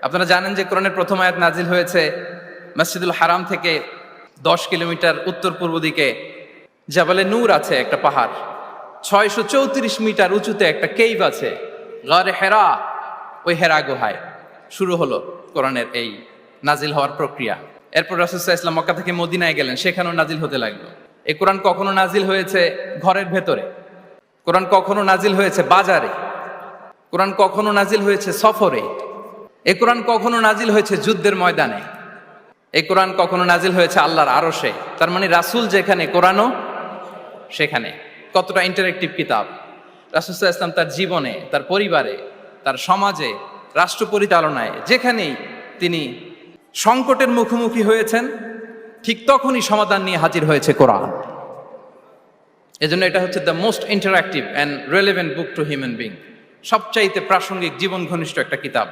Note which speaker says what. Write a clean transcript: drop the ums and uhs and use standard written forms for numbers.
Speaker 1: আপনারা জানেন যে কোরআনের প্রথম আয়াত নাজিল হয়েছে মসজিদুল হারাম থেকে 10 কিলোমিটার উত্তর পূর্ব দিকে জাবালে নূর আছে, একটা পাহাড়। 634 মিটার উঁচুতে একটা কেইভ আছে, গারে হেরা। ওই হেরা গুহায় শুরু হলো কোরআনের এই নাজিল হওয়ার প্রক্রিয়া। এরপর রাসূল সাল্লাল্লাহু আলাইহি ওয়াসাল্লাম মক্কা থেকে মদিনায় গেলেন, সেখানেও নাজিল হতে লাগলো। এই কোরআন কখনো নাজিল হয়েছে ঘরের ভেতরে, কোরআন কখনো নাজিল হয়েছে বাজারে, কোরআন কখনো নাজিল হয়েছে সফরে, এই কোরআন কখনো নাজিল হয়েছে যুদ্ধের ময়দানে, এই কোরআন কখনো নাজিল হয়েছে আল্লাহর আরশে। তার মানে রাসূল যেখানে, কোরআনও সেখানে। কতটা ইন্টারেক্টিভ কিতাব! রাসূল সাল্লাল্লাহু আলাইহি ওয়াসাল্লাম তার জীবনে, তার পরিবারে, তার সমাজে, রাষ্ট্র পরিচালনায় যেখানেই তিনি সংকটের মুখোমুখি হয়েছেন, ঠিক তখনই সমাধান নিয়ে হাজির হয়েছে কোরআন। এজন্য এটা হচ্ছে the most interactive and relevant book to human being, সবচাইতে প্রাসঙ্গিক, জীবন ঘনিষ্ঠ একটা কিতাব।